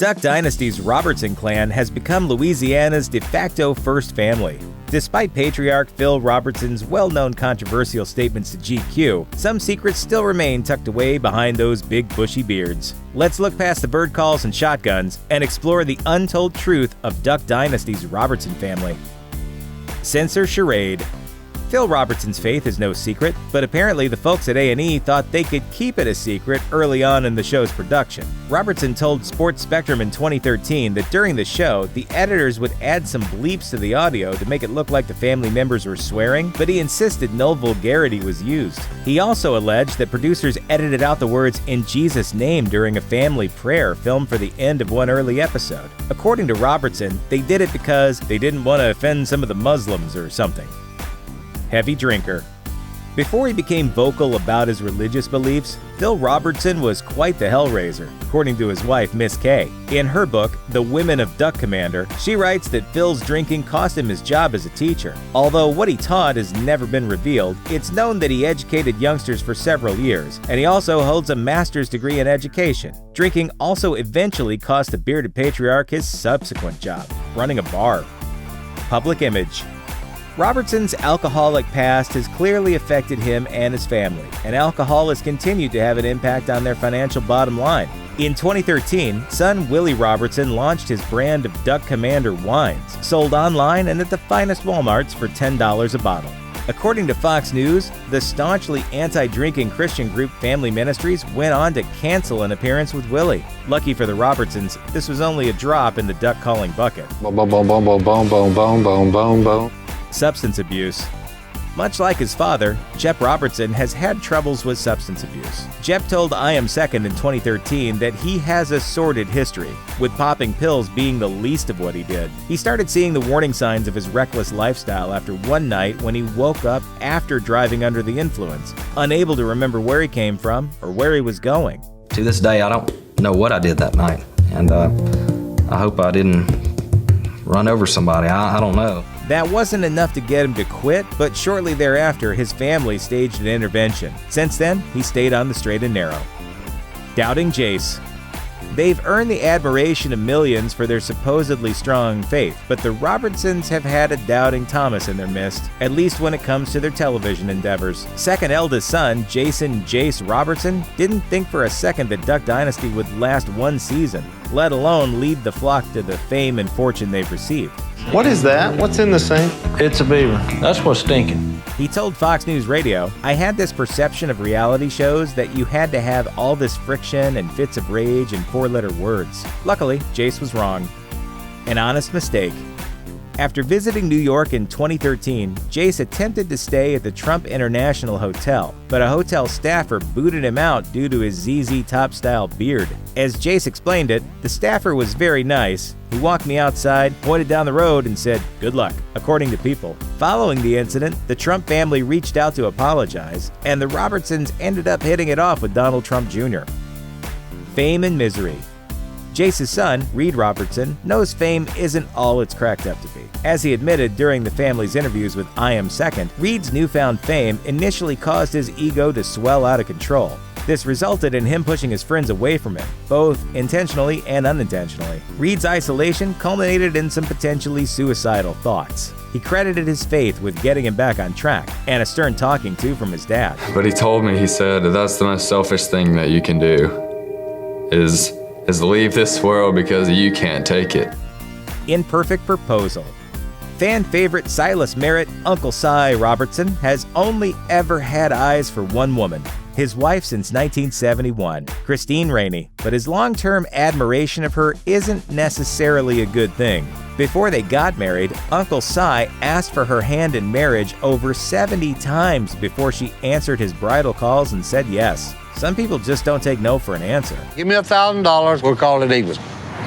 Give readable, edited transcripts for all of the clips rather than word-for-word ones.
Duck Dynasty's Robertson clan has become Louisiana's de facto first family. Despite patriarch Phil Robertson's well-known controversial statements to GQ, some secrets still remain tucked away behind those big bushy beards. Let's look past the bird calls and shotguns and explore the untold truth of Duck Dynasty's Robertson family. Censor charade. Phil Robertson's faith is no secret, but apparently the folks at A&E thought they could keep it a secret early on in the show's production. Robertson told Sports Spectrum in 2013 that during the show, the editors would add some bleeps to the audio to make it look like the family members were swearing, but he insisted no vulgarity was used. He also alleged that producers edited out the words "in Jesus' name" during a family prayer filmed for the end of one early episode. According to Robertson, they did it because they didn't want to offend some of the Muslims or something. Heavy drinker. Before he became vocal about his religious beliefs, Phil Robertson was quite the hellraiser, according to his wife, Miss Kay. In her book, The Women of Duck Commander, she writes that Phil's drinking cost him his job as a teacher. Although what he taught has never been revealed, it's known that he educated youngsters for several years, and he also holds a master's degree in education. Drinking also eventually cost the bearded patriarch his subsequent job, running a bar. Public image. Robertson's alcoholic past has clearly affected him and his family, and alcohol has continued to have an impact on their financial bottom line. In 2013, son Willie Robertson launched his brand of Duck Commander wines, sold online and at the finest Walmarts for $10 a bottle. According to Fox News, the staunchly anti-drinking Christian group Family Ministries went on to cancel an appearance with Willie. Lucky for the Robertsons, this was only a drop in the duck calling bucket. Boom, boom, boom, boom, boom, boom, boom, boom, boom, boom, boom. Substance abuse. Much like his father, Jep Robertson has had troubles with substance abuse. Jep told I Am Second in 2013 that he has a sordid history, with popping pills being the least of what he did. He started seeing the warning signs of his reckless lifestyle after one night when he woke up after driving under the influence, unable to remember where he came from or where he was going. To this day, I don't know what I did that night, and I hope I didn't run over somebody. I don't know. That wasn't enough to get him to quit, but shortly thereafter, his family staged an intervention. Since then, he stayed on the straight and narrow. Doubting Jase. They've earned the admiration of millions for their supposedly strong faith, but the Robertsons have had a doubting Thomas in their midst, at least when it comes to their television endeavors. Second eldest son, Jase Robertson, didn't think for a second that Duck Dynasty would last one season, let alone lead the flock to the fame and fortune they've received. What is that? What's in the sink? It's a beaver. That's what's stinking. He told Fox News Radio, I had this perception of reality shows that you had to have all this friction and fits of rage and four-letter words. Luckily, Jase was wrong. An honest mistake. After visiting New York in 2013, Jase attempted to stay at the Trump International Hotel, but a hotel staffer booted him out due to his ZZ Top-style beard. As Jase explained it, the staffer was very nice. He walked me outside, pointed down the road, and said, "Good luck," according to People. Following the incident, the Trump family reached out to apologize, and the Robertsons ended up hitting it off with Donald Trump Jr. Fame and misery. Jase's son, Reed Robertson, knows fame isn't all it's cracked up to be. As he admitted during the family's interviews with I Am Second, Reed's newfound fame initially caused his ego to swell out of control. This resulted in him pushing his friends away from him, both intentionally and unintentionally. Reed's isolation culminated in some potentially suicidal thoughts. He credited his faith with getting him back on track, and a stern talking to from his dad. But he told me, he said, that's the most selfish thing that you can do, is leave this world because you can't take it. Imperfect proposal. Fan favorite Silas Merritt, Uncle Si Robertson, has only ever had eyes for one woman, his wife since 1971, Christine Rainey, but his long-term admiration of her isn't necessarily a good thing. Before they got married, Uncle Si asked for her hand in marriage over 70 times before she answered his bridal calls and said yes. Some people just don't take no for an answer. Give me $1,000, we'll call it even.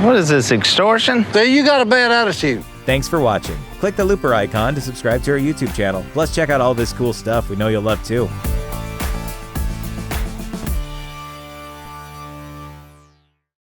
What is this, extortion? There, you got a bad attitude. Thanks for watching. Click the looper icon to subscribe to our YouTube channel. Plus check out all this cool stuff we know you'll love too.